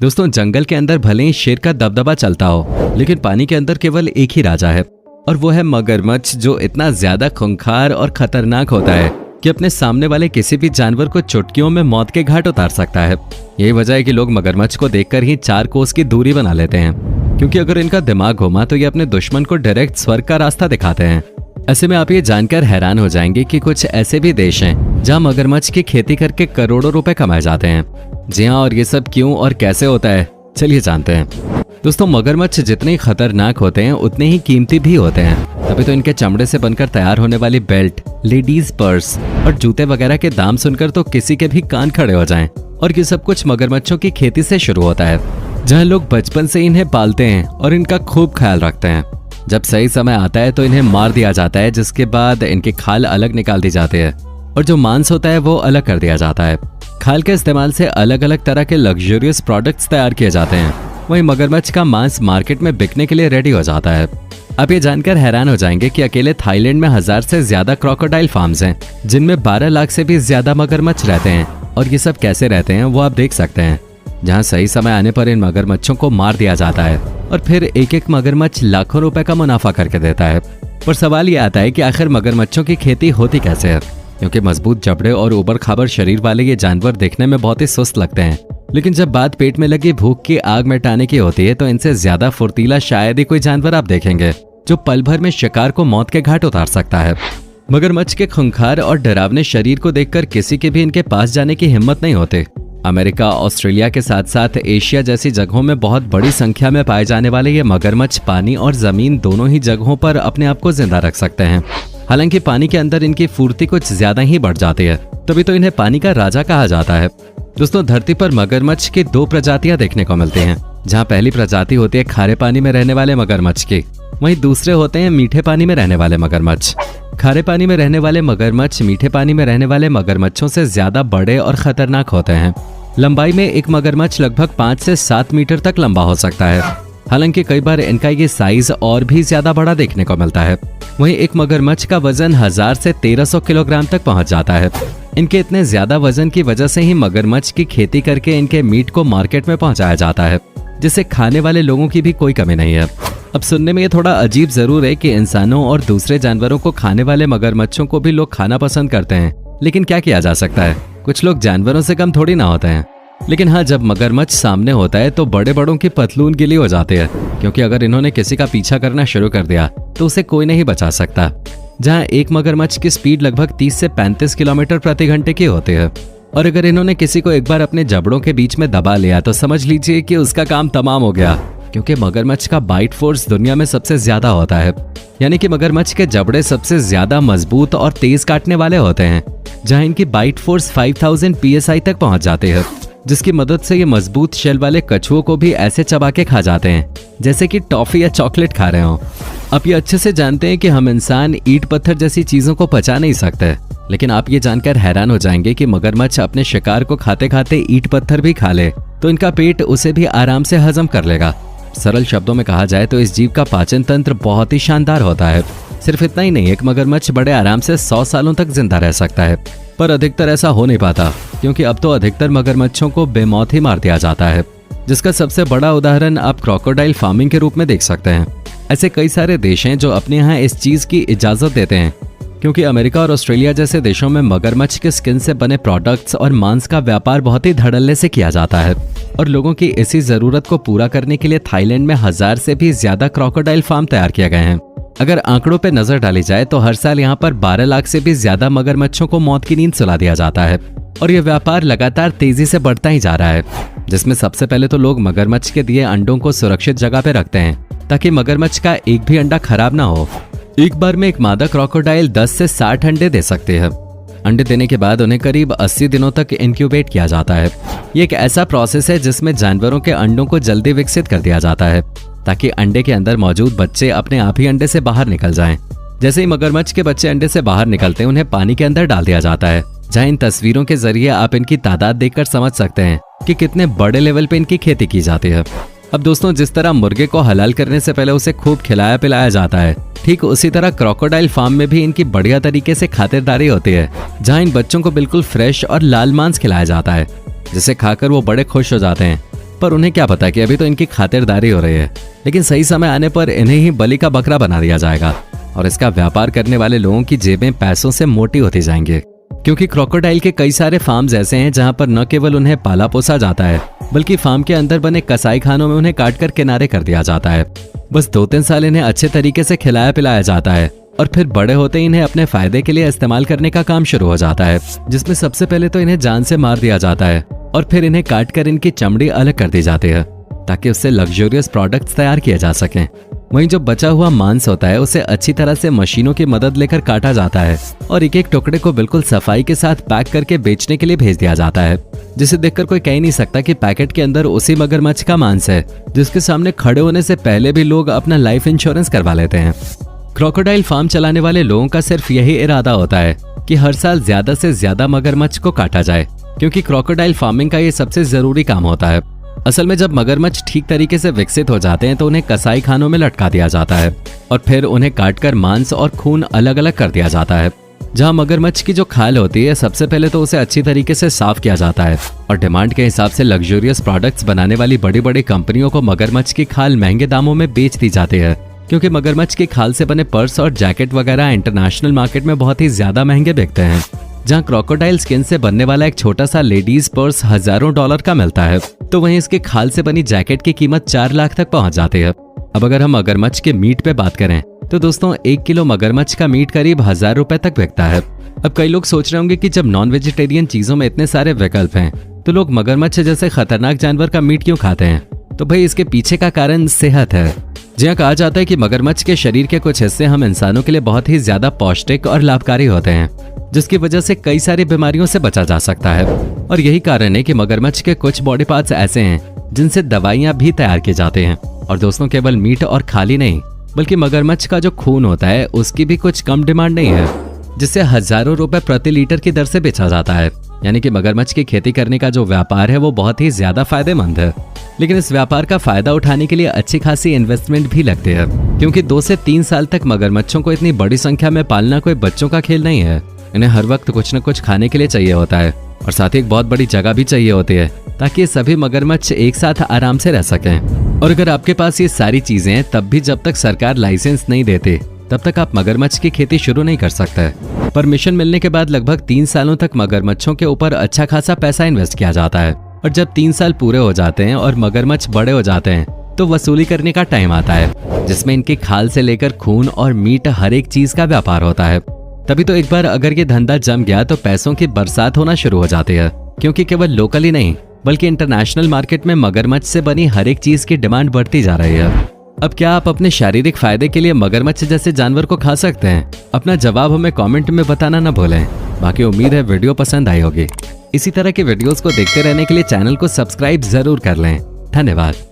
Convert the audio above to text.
दोस्तों, जंगल के अंदर भले ही शेर का दबदबा चलता हो, लेकिन पानी के अंदर केवल एक ही राजा है और वो है मगरमच्छ, जो इतना ज्यादा खूंखार और खतरनाक होता है कि अपने सामने वाले किसी भी जानवर को चुटकियों में मौत के घाट उतार सकता है। यही वजह है कि लोग मगरमच्छ को देखकर ही 4 कोस की दूरी बना लेते हैं, क्योंकि अगर इनका दिमाग घुमा तो ये अपने दुश्मन को डायरेक्ट स्वर्ग का रास्ता दिखाते हैं। ऐसे में आप ये जानकर हैरान हो जाएंगे कि कुछ ऐसे भी देश हैं जहां मगरमच्छ की खेती करके करोड़ों रुपए कमाए जाते हैं। जी हाँ, और ये सब क्यों और कैसे होता है, चलिए जानते हैं। दोस्तों, मगरमच्छ जितने खतरनाक होते हैं उतने ही कीमती भी होते हैं। तभी तो इनके चमड़े से बनकर तैयार होने वाली बेल्ट, लेडीज पर्स और जूते वगैरह के दाम सुनकर तो किसी के भी कान खड़े हो जाएं। और ये सब कुछ मगरमच्छों की खेती से शुरू होता है, जहाँ लोग बचपन से इन्हें पालते हैं और इनका खूब ख्याल रखते हैं। जब सही समय आता है तो इन्हें मार दिया जाता है, जिसके बाद इनकी खाल अलग निकाल दी जाती है और जो मांस होता है वो अलग कर दिया जाता है। खाल के इस्तेमाल से अलग अलग तरह के लग्जरियस प्रोडक्ट्स तैयार किए जाते हैं। वहीं मगरमच्छ का मांस मार्केट में बिकने के लिए रेडी हो जाता है। आप ये जानकर हैरान हो जाएंगे कि अकेले थाईलैंड में 1000 से ज्यादा क्रोकोडाइल फार्म्स हैं, जिनमें 12 लाख से भी ज्यादा मगरमच्छ रहते हैं। और ये सब कैसे रहते हैं वो आप देख सकते हैं, जहाँ सही समय आने पर इन मगरमच्छों को मार दिया जाता है और फिर एक एक मगरमच्छ लाखों रुपए का मुनाफा करके देता है। पर सवाल ये आता है कि आखिर मगरमच्छों की खेती होती कैसे है, क्योंकि मजबूत जबड़े और उबड़ खाबड़ शरीर वाले ये जानवर देखने में बहुत ही सुस्त लगते हैं, लेकिन जब बात पेट में लगी भूख की आग मिटाने की होती है तो इनसे ज्यादा फुर्तीला शायद ही कोई जानवर आप देखेंगे, जो पल भर में शिकार को मौत के घाट उतार सकता है। मगरमच्छ के खूंखार और डरावने शरीर को देखकर किसी के भी इनके पास जाने की हिम्मत नहीं होती। अमेरिका, ऑस्ट्रेलिया के साथ साथ एशिया जैसी जगहों में बहुत बड़ी संख्या में पाए जाने वाले ये मगरमच्छ पानी और जमीन दोनों ही जगहों पर अपने आप को जिंदा रख सकते हैं। हालांकि पानी के अंदर इनकी फुर्ती कुछ ज्यादा ही बढ़ जाती है, तभी तो इन्हें पानी का राजा कहा जाता है। दोस्तों, धरती पर मगरमच्छ की 2 प्रजातियां देखने को मिलती हैं, जहां पहली प्रजाति होती है खारे पानी में रहने वाले मगरमच्छ की, वहीं दूसरे होते हैं मीठे पानी में रहने वाले मगरमच्छ। खारे पानी में रहने वाले मगरमच्छ मीठे पानी में रहने वाले मगरमच्छों से ज्यादा बड़े और खतरनाक होते हैं। लंबाई में एक मगरमच्छ लगभग 5 से 7 मीटर तक लंबा हो सकता है। हालांकि कई बार इनका ये साइज और भी ज्यादा बड़ा देखने को मिलता है। वहीं एक मगरमच्छ का वजन 1000 से 1300 किलोग्राम तक पहुंच जाता है। इनके इतने ज्यादा वजन की वजह से ही मगरमच्छ की खेती करके इनके मीट को मार्केट में पहुंचाया जाता है, जिसे खाने वाले लोगों की भी कोई कमी नहीं है। अब सुनने में ये थोड़ा अजीब जरूर है कि इंसानों और दूसरे जानवरों को खाने वाले मगरमच्छों को भी लोग खाना पसंद करते हैं, लेकिन क्या किया जा सकता है, कुछ लोग जानवरों से कम थोड़ी ना होते हैं। लेकिन हाँ, जब मगरमच्छ सामने होता है तो बड़े बड़ों की पतलून गिली हो जाती है, क्योंकि अगर इन्होंने किसी का पीछा करना शुरू कर दिया तो उसे कोई नहीं बचा सकता। जहाँ एक मगरमच्छ की स्पीड लगभग 30 से 35 किलोमीटर प्रति घंटे की होती है, और अगर इन्होंने किसी को एक बार अपने जबड़ों के बीच में दबा लिया तो समझ लीजिए कि उसका काम तमाम हो गया, क्योंकि मगरमच्छ का बाइट फोर्स दुनिया में सबसे ज्यादा होता है। यानी कि मगरमच्छ के जबड़े सबसे ज्यादा मजबूत और तेज काटने वाले होते हैं, जहां इनकी बाइट फोर्स 5000 PSI तक पहुंच जाती है, जिसकी मदद से ये मजबूत शेल वाले कछुओं को भी ऐसे चबा के खा जाते हैं जैसे कि टॉफी या चॉकलेट खा रहे हो। आप ये अच्छे से जानते हैं कि हम इंसान ईंट पत्थर जैसी चीजों को पचा नहीं सकते, लेकिन आप ये जानकर हैरान हो जाएंगे कि मगरमच्छ अपने शिकार को खाते खाते ईंट पत्थर भी खा ले तो इनका पेट उसे भी आराम से हजम कर लेगा। सरल शब्दों में कहा जाए तो इस जीव का पाचन तंत्र बहुत ही शानदार होता है। सिर्फ इतना ही नहीं, एक मगरमच्छ बड़े आराम से 100 सालों तक जिंदा रह सकता है, पर अधिकतर ऐसा हो नहीं पाता, क्योंकि अब तो अधिकतर मगरमच्छों को बेमौत ही मार दिया जाता है, जिसका सबसे बड़ा उदाहरण आप क्रोकोडाइल फार्मिंग के रूप में देख सकते हैं। ऐसे कई सारे देश हैं जो अपने यहाँ इस चीज की इजाजत देते हैं, क्योंकि अमेरिका और ऑस्ट्रेलिया जैसे देशों में मगरमच्छ के स्किन से बने प्रोडक्ट्स और मांस का व्यापार बहुत ही धड़ल्ले से किया जाता है, और लोगों की इसी जरूरत को पूरा करने के लिए थाईलैंड में 1000 से भी ज्यादा क्रोकोडाइल फार्म तैयार किए गए हैं। अगर आंकड़ों पे नजर डाली जाए तो हर साल यहाँ पर 12 लाख से भी ज्यादा मगरमच्छों को मौत की नींद सुला दिया जाता है, और यह व्यापार लगातार तेजी से बढ़ता ही जा रहा है, जिसमें सबसे पहले तो लोग मगरमच्छ के दिए अंडों को सुरक्षित जगह पे रखते हैं, ताकि मगरमच्छ का एक भी अंडा खराब ना हो। एक बार में एक मादा क्रोकोडाइल 10 से 60 अंडे दे सकते हैं। अंडे देने के बाद उन्हें करीब 80 दिनों तक इंक्यूबेट किया जाता है। ये एक ऐसा प्रोसेस है जिसमें जानवरों के अंडों को जल्दी विकसित कर दिया जाता है, ताकि अंडे के अंदर मौजूद बच्चे अपने आप ही अंडे से बाहर निकल जाएं। जैसे ही मगरमच्छ के बच्चे अंडे से बाहर निकलते हैं, उन्हें पानी के अंदर डाल दिया जाता है, जहां इन तस्वीरों के जरिए आप इनकी तादाद देखकर समझ सकते हैं कि कितने बड़े लेवल पे इनकी खेती की जाती है। अब दोस्तों, जिस तरह मुर्गे को हलाल करने से पहले उसे खूब खिलाया पिलाया जाता है, ठीक उसी तरह क्रोकोडाइल फार्म में भी इनकी बढ़िया तरीके से खातिरदारी होती है, जहां इन बच्चों को बिल्कुल फ्रेश और लाल मांस खिलाया जाता है, जिसे खाकर वो बड़े खुश हो जाते हैं। पर उन्हें क्या पता कि अभी तो इनकी खातिरदारी हो रही है, लेकिन सही समय आने पर इन्हें ही बलि का बकरा बना दिया जाएगा और इसका व्यापार करने वाले लोगों की जेबें पैसों से मोटी होती जाएंगी। क्योंकि क्रोकोडाइल के कई सारे फार्म्स ऐसे हैं जहां पर न केवल उन्हें पाला पोसा जाता है, बल्कि फार्म के अंदर बने कसाई खानों में उन्हें काट कर किनारे कर दिया जाता है। बस 2-3 साल इन्हें अच्छे तरीके से खिलाया पिलाया जाता है और फिर बड़े होते ही इन्हें अपने फायदे के लिए इस्तेमाल करने का काम शुरू हो जाता है, जिसमें सबसे पहले तो इन्हें जान से मार दिया जाता है और फिर इन्हें काट कर इनकी चमड़ी अलग कर दी जाती है ताकि उससे लग्जरियस प्रोडक्ट्स तैयार किए जा सकें। वहीं जो बचा हुआ मांस होता है उसे अच्छी तरह से मशीनों की मदद लेकर काटा जाता है और एक एक टुकड़े को बिल्कुल सफाई के साथ पैक करके बेचने के लिए भेज दिया जाता है, जिसे देखकर कोई कह नहीं सकता कि पैकेट के अंदर उसी मगरमच्छ का मांस है जिसके सामने खड़े होने से पहले भी लोग अपना लाइफ इंश्योरेंस करवा लेते हैं। क्रोकोडाइल फार्म चलाने वाले लोगों का सिर्फ यही इरादा होता है कि हर साल ज्यादा से ज्यादा मगरमच्छ को काटा जाए, क्योंकि क्रोकोडाइल फार्मिंग का ये सबसे जरूरी काम होता है। असल में जब मगरमच्छ ठीक तरीके से विकसित हो जाते हैं तो उन्हें कसाई खानों में लटका दिया जाता है और फिर उन्हें काटकर मांस और खून अलग अलग कर दिया जाता है। जहां मगरमच्छ की जो खाल होती है सबसे पहले तो उसे अच्छी तरीके से साफ किया जाता है और डिमांड के हिसाब से लग्जरियस प्रोडक्ट्स बनाने वाली बड़ी बड़ी कंपनियों को मगरमच्छ की खाल महंगे दामों में बेच दी जाती है, क्योंकि मगरमच्छ की खाल से बने पर्स और जैकेट वगैरह इंटरनेशनल मार्केट में बहुत ही ज्यादा महंगे बिकते हैं। जहां क्रोकोडाइल स्किन से बनने वाला एक छोटा सा लेडीज पर्स हजारों डॉलर का मिलता है, तो वहीं इसके खाल से बनी जैकेट की कीमत 4 लाख तक पहुंच जाती है। अब अगर हम मगरमच्छ के मीट पे बात करें तो दोस्तों 1 किलो मगरमच्छ का मीट करीब 1000 रुपए तक बिकता है। अब कई लोग सोच रहे होंगे कि जब नॉन वेजिटेरियन चीजों में इतने सारे विकल्प हैं तो लोग मगरमच्छ जैसे खतरनाक जानवर का मीट क्यों खाते हैं? तो भाई इसके पीछे का कारण सेहत है। जहाँ कहा जाता है कि मगरमच्छ के शरीर के कुछ हिस्से हम इंसानों के लिए बहुत ही ज्यादा पौष्टिक और लाभकारी होते हैं, जिसकी वजह से कई सारी बीमारियों से बचा जा सकता है। और यही कारण है कि मगरमच्छ के कुछ बॉडी पार्ट्स ऐसे हैं जिनसे दवाइयां भी तैयार की जाती हैं। और दोस्तों केवल मीट और खाली नहीं, बल्कि मगरमच्छ का जो खून होता है उसकी भी कुछ कम डिमांड नहीं है, जिसे हजारों रुपए प्रति लीटर की दर से बेचा जाता है। यानी कि मगरमच्छ की खेती करने का जो व्यापार है वो बहुत ही ज्यादा फायदेमंद है। लेकिन इस व्यापार का फायदा उठाने के लिए अच्छी खासी इन्वेस्टमेंट भी लगती है, क्योंकि 2 से 3 साल तक मगरमच्छों को इतनी बड़ी संख्या में पालना कोई बच्चों का खेल नहीं है। इन्हें हर वक्त कुछ न कुछ खाने के लिए चाहिए होता है और साथ ही एक बहुत बड़ी जगह भी चाहिए होती है ताकि सभी मगरमच्छ एक साथ आराम से रह सकें। और अगर आपके पास ये सारी चीजें हैं तब भी जब तक सरकार लाइसेंस नहीं देती तब तक आप मगरमच्छ की खेती शुरू नहीं कर सकते। परमिशन मिलने के बाद लगभग 3 सालों तक मगरमच्छों के ऊपर अच्छा खासा पैसा इन्वेस्ट किया जाता है और जब 3 साल पूरे हो जाते हैं और मगरमच्छ बड़े हो जाते हैं तो वसूली करने का टाइम आता है, जिसमें इनकी खाल से लेकर खून और मीट हर एक चीज का व्यापार होता है। तभी तो एक बार अगर ये धंधा जम गया तो पैसों की बरसात होना शुरू हो जाती है, क्योंकि केवल लोकल ही नहीं बल्कि इंटरनेशनल मार्केट में मगरमच्छ से बनी हर एक चीज की डिमांड बढ़ती जा रही है। अब क्या आप अपने शारीरिक फायदे के लिए मगरमच्छ जैसे जानवर को खा सकते हैं? अपना जवाब हमें कमेंट में बताना न भूलें। बाकी उम्मीद है वीडियो पसंद आई होगी। इसी तरह के वीडियोस को देखते रहने के लिए चैनल को सब्सक्राइब जरूर कर लें। धन्यवाद।